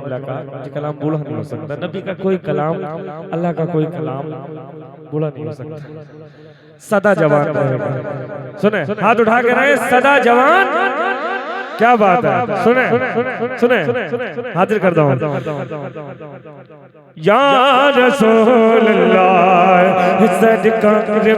जुमला का मुझे कलाम बूढ़ा नहीं हो सकता। नबी का कोई कलाम, अल्लाह का कोई कलाम बूढ़ा नहीं हो सकता, सदा जवान रहेगा। सुने, हाथ उठा के रहे सदा जवान। क्या बात है, सुने सुने हाजिर कर दो। या रसूल अल्लाह सदका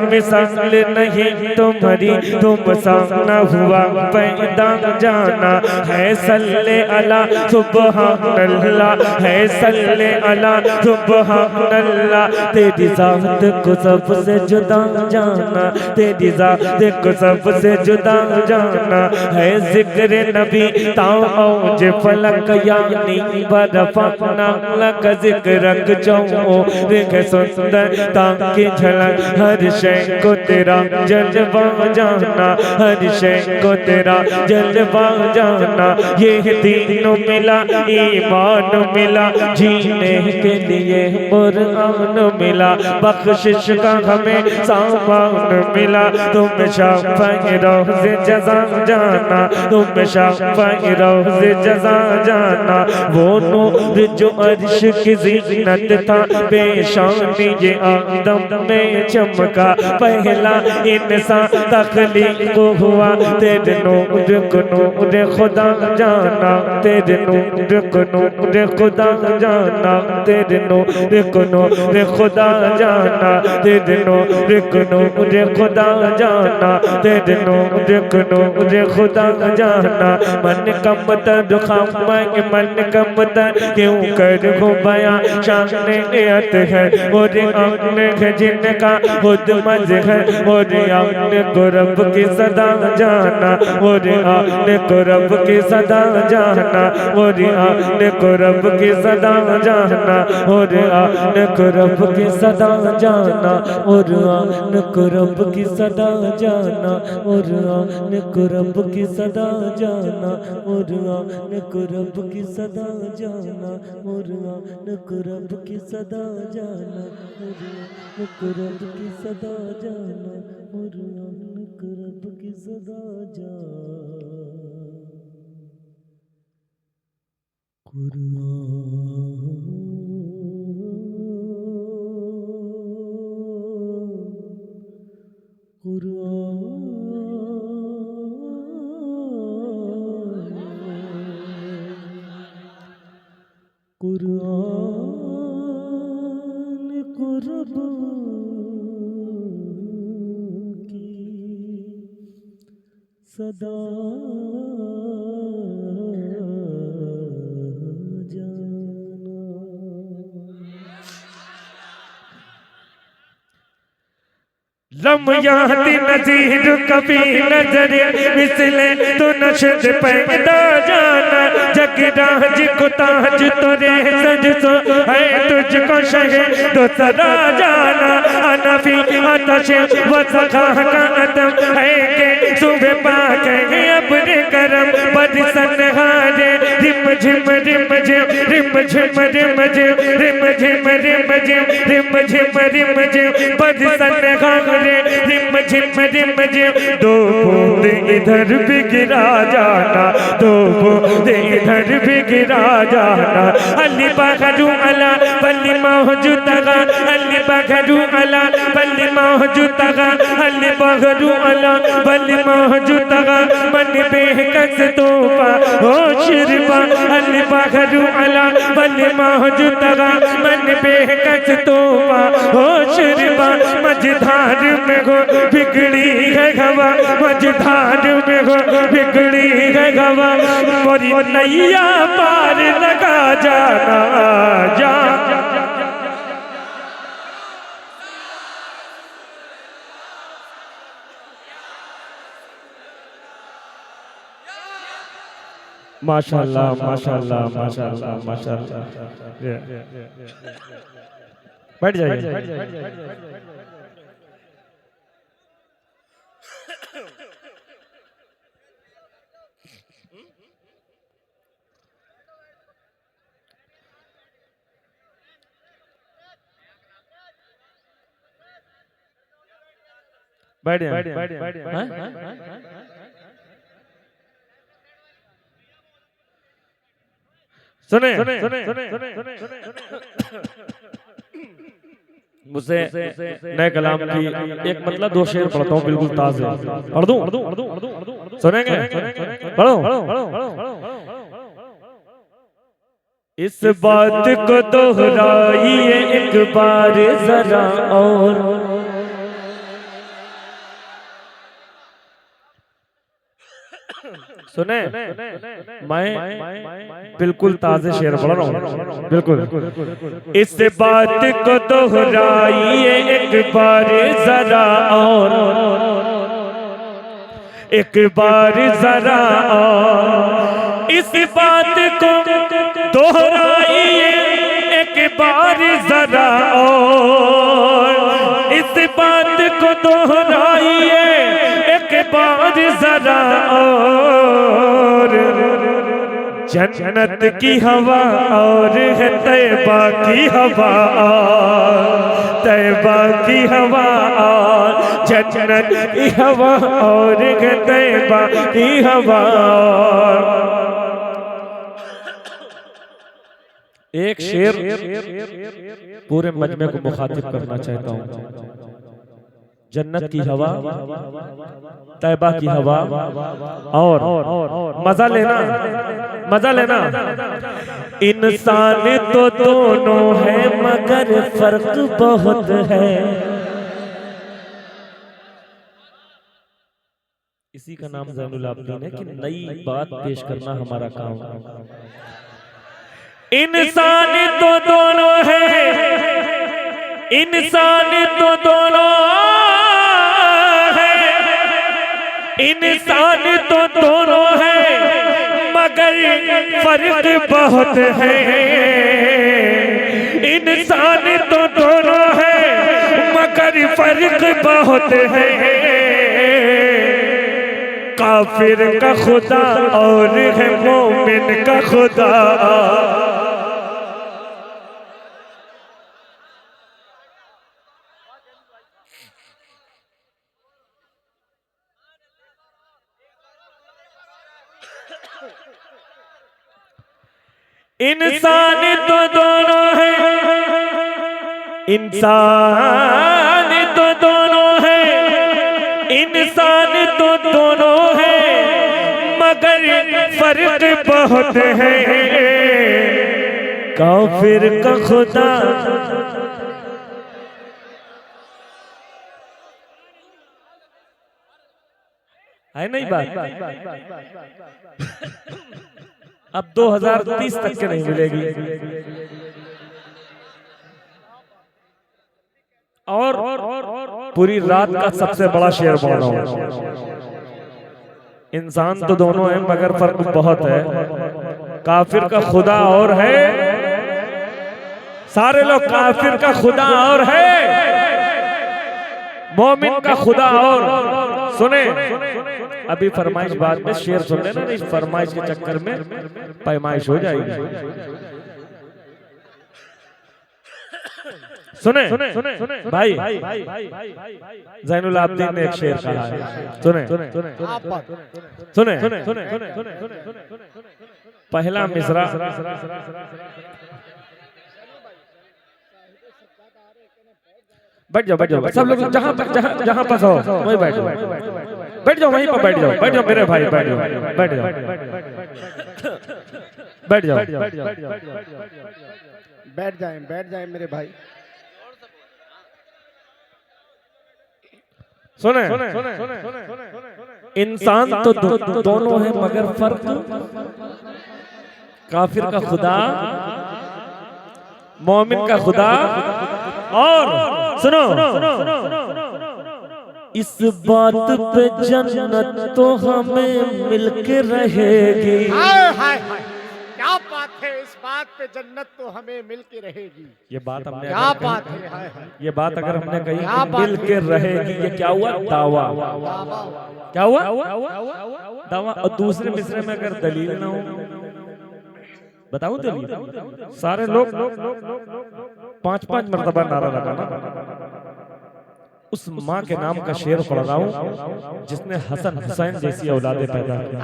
मिसाल नहीं तुम्हारी, तुम सामना हुआ पैदा जाना है। सल्ले अला सुबहान अल्लाह, है सल्ले अला सुबहान अल्लाह। तेरी ज़ात को सबसे जुदा जाना, तेरी ज़ात को सबसे जुदा जाना है। जिक्र नबी ताऊज फलक यानी बरफना लक जिक्रक चौओ देख सुंदर ताकि झलक। हर शय को तेरा जलवा जाना, हर शय को तेरा जलवा जाना। ये दीन मिला, ईमान मिला, जीने के लिए कुरान मिला। बख्शिश का हमें सामान मिला, तुम शाफ़ई रोज़े जज़ा जाना, तुम शाफ़ई रोज़े जज़ा जाना। वो नूर जो अर्श की ज़ीनत था, पेशानी ये आदम में चमका। पहला इंसान तख्लीक हुआ, तेरे नूर को नूर खुदा जाना, तेरे नूर को नूर खुदा जाना, तेरे नूर को नूर खुदा जाना, तेरे नूर को नूर खुदा जाना, तेरे नूर को नूर खुदा जाना। मन कम तर खामंग मन कम तर क्यों कर हो बयां शान नियत है। और आने जिनका खुद मज है, और आने को रब की सदा जाना, और आने को रब की सदा जाना, और आने को रब की सदा जाना, और आने को रब की सदा जाना, और आने को रब की सदा जाना, और आने को रब की सदा जाना, और आने को रब की सदा जाना, और आने को रब की सदा जाना, और आने को रब की सदा जाना, और आने को रब की सदा जाना। कुरान को रब की सदा जाना। लम याति नज़ीर कभी नजर मिसले तो नशद पैदा जाना। जगराज को ताज तोरे सज सो है, तुझको शहे तो सदा जाना। अनफी आतश व सखा का अदम है के सुबह पाक है अपने करम। बरसन हारे रिम झिम रिम झिम रिम झिम रिम झिम रिम झिम रिम झिम रिम झिम रिम झिम बरसन हारे रिम झिम रिम झिम। दो बूंद इधर भी गिरा जाना, दो बूंद इधर भी गिरा जाना। अली बखरू अला बल्ली मौजूदगा, अली बखरू अला बल्ली मौजूदगा, अली बखरू अला बल्ली मौजूदगा। मन बेकस तोपा हो शिरबा, अली बखरू अला बल्ली मौजूदगा, मन बेकस तोपा हो शिरबा। मझधार में हो बिगड़ी है हवा, मझधार में हो बिगड़ी है हवा। मोरी नैया पार लगा जाना जा। माशाल्लाह माशाल्लाह माशाल्लाह माशाल्लाह। बैठ जाइए। बैठ सुने मुझसे नए कलाम की एक मतलब दो शेर पढ़ता हूँ बिल्कुल ताज़े। पढ़ दूं? सुनेंगे? पढ़ो। इस बात को दोहराइए एक बार जरा और, सुने मैं बिल्कुल ताज़े शेर पढ़ रहा हूँ, बिल्कुल। इस बात को दोहराइए एक बार जरा और, एक बार जरा और, इस बात को दोहराइए एक बार जरा और, इस बात को दोहराइए एक बार जरा और, जन्नत की हवा और है तैबा की हवा और, तैबा की हवा और, जन्नत की हवा और है तैबा की हवा और। एक शेर पूरे मजमे को मुखातिब करना चाहता हूँ। जन्नत की हवा, तैबा की हवा और मजा लेना, मजा लेना। इंसान तो दोनों है मगर फर्क बहुत है। इसी का नाम ज़ैनुल आबिदीन है कि नई बात पेश करना हमारा काम है। इंसान तो दोनों है, इंसान तो दोनों है, इंसान तो दोनों है मगर फर्क बहुत है। इंसान तो दोनों है मगर फर्क बहुत है। काफिर का खुदा और है मोमिन का खुदा। इंसान तो दोनों है, इंसान तो दोनों है, इंसान तो दोनों है मगर फर्क बहुत है। काफिर का खुदा है नहीं बात। अब 2030 तक के नहीं मिलेगी। और पूरी रात का सबसे बड़ा शेर बोल रहा हूं। इंसान तो दोनों हैं मगर फर्क बहुत है। काफिर का खुदा और है, सारे लोग काफिर का खुदा और है, मोमिन का खुदा और। सुने अभी फरमाइश बाद में शेर सुन लेना, नहीं फरमाइश के चक्कर में पैमाइश हो जाएगी। सुने भाई, ज़ैनुल आबिदीन ने एक शेर कहा है। सुने पहला मिसरा बैठ जाओ, बैठ जाओ सब लोग, जहाँ जहाँ पास हो वहीं बैठ जाओ, बैठ जाओ वहीं पर बैठ जाओ, बैठ जाओ मेरे भाई, बैठ जाओ, बैठ जाओ, बैठ जाओ, बैठ जाए मेरे भाई। सुने इंसान तो दोनों है मगर फर्क काफिर का खुदा, मोमिन का खुदा। और सुनो इस बात पे जन्नत तो हमें मिलके रहेगी। क्या बात है, इस बात पे जन्नत तो हमें मिलके रहेगी। ये बात हमने क्या बात है, ये बात अगर हमने कही मिलके रहेगी, ये क्या हुआ? दावा। क्या हुआ? दावा। और दूसरे मिसरे में अगर दलील ना हो, बताऊं दलील? सारे लोग 5-5 मरतबा नारा लगाना। उस माँ के नाम का शेर पढ़ रहा हूँ जिसने हसन हुसैन जैसी औलादे पैदा की।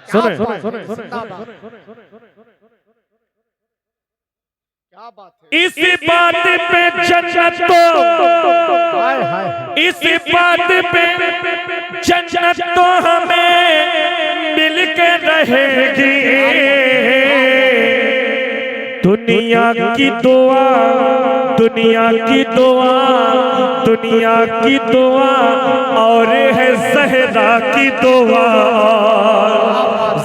सुने क्या बात है। इस बात पे जन्नत तो, हाय हाय हाय। इस बात पे जन्नत तो हमें मिल के रहेगी। दुनिया की दुआ, दुनिया की दुआ, दुनिया की दुआ और है ज़हरा की दुआ,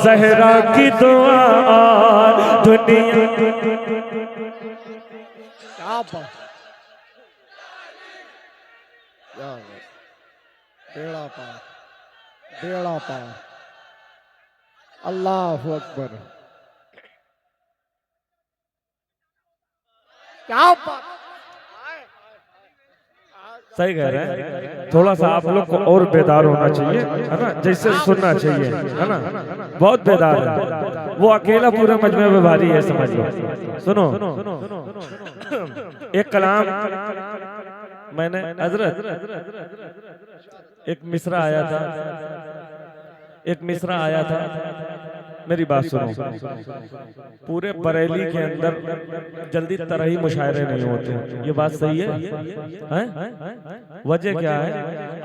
ज़हरा की दुआ दुनिया। क्या बात, क्या बात। बेड़ा पार, बेड़ा पार। अल्लाह अकबर। क्या बात। सही कह रहे हैं। थोड़ा सा आप लोग को और बेदार होना चाहिए, है ना, जैसे सुनना चाहिए, है ना। बहुत बेदार है वो, अकेला पूरे मजमे में भारी है, समझ लो। सुनो, एक कलाम मैंने हजरत, एक मिसरा आया था, एक मिसरा आया था, मेरी बात सुनो। पूरे बरेली के अंदर जल्दी तरह ही मुशायरे नहीं होते, ये बात सही है, हैं? वजह क्या है?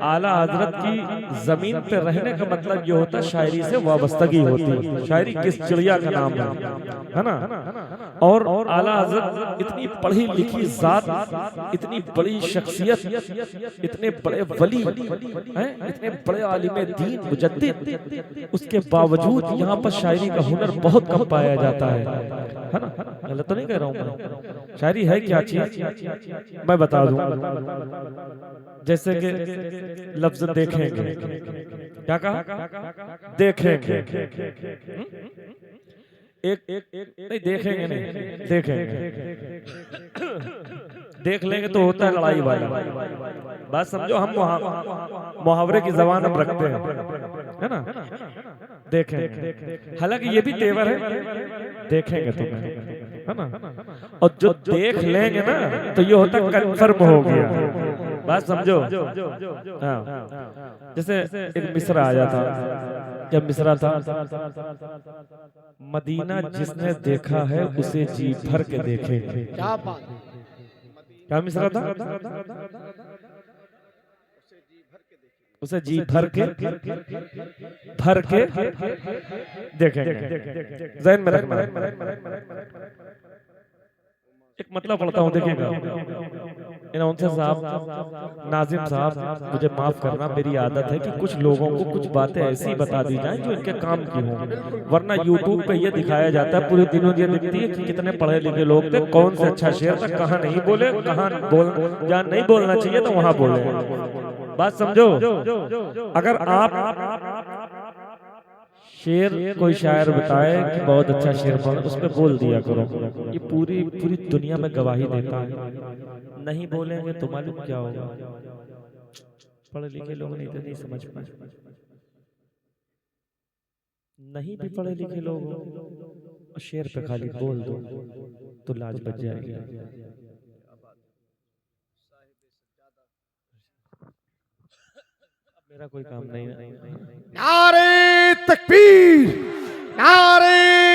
आला हजरत की जमीन पे रहने का मतलब ये होता है शायरी से वाबस्तगी होती है। शायरी किस चिड़िया का नाम है ना। और आला हजरत इतनी पढ़ी लिखी जात, इतनी बड़ी शख्सियत, इतने बड़े वली हैं, इतने बड़े आलिम दीन मुजद्दिद, उसके बावजूद यहाँ पर शायरी का हुनर बहुत कम पाया जाता है ना। गलत तो नहीं कह रहा हूँ मैं। शायरी है क्या चीज, मैं बता दूं। जैसे कि लफ्ज देखेंगे, क्या कहा? देखेंगे, एक नहीं देखेंगे, नहीं देखेंगे, देख लेंगे तो होता है लड़ाई वाला। बात समझो, हम मुहावरे की जबान हम रखते हैं, है ना। देखेंगे, हालांकि ये भी तेवर है, देखेंगे तुम्हें, है ना। और जो देख लेंगे ना तो ये होता कंफर्म हो गया। बात समझो। हाँ, जैसे एक मिसरा आया था, जब मिसरा था, मदीना जिसने देखा है उसे जी भर के देखे। क्या बात। क्या मिसरा था? उसे जी भर के देखेंगे। ज़हन में रखना। एक मतलब पढ़ता हूँ, देखिएगा। अनाउंसर साहब, नाजिम साहब, मुझे माफ करना, मेरी आदत है कि कुछ लोगों को कुछ बातें ऐसी बता दी जाएं जो इनके काम की हों, वरना यूट्यूब पे ये दिखाया जाता है पूरे दिनों, ये दिखती है कि कितने पढ़े लिखे लोग थे, कौन से अच्छा शेर था, कहाँ नहीं बोले, कहाँ जहाँ नहीं बोलना चाहिए तो वहां बोले। बात समझो। अगर आप शेर, कोई शायर बताए कि बहुत अच्छा शेर पढ़ा, उस पर बोल दिया करो। ये पूरी पूरी दुनिया में गवाही देता है। नहीं बोलेंगे तो मालूम क्या होगा। पढ़े लिखे लोग नहीं तो नहीं समझ पाए, नहीं भी पढ़े लिखे लोग और शेर पे खाली बोल दो तो लाज बच जाएगी। मेरा कोई काम नहीं है। नारे तकबीर, नारे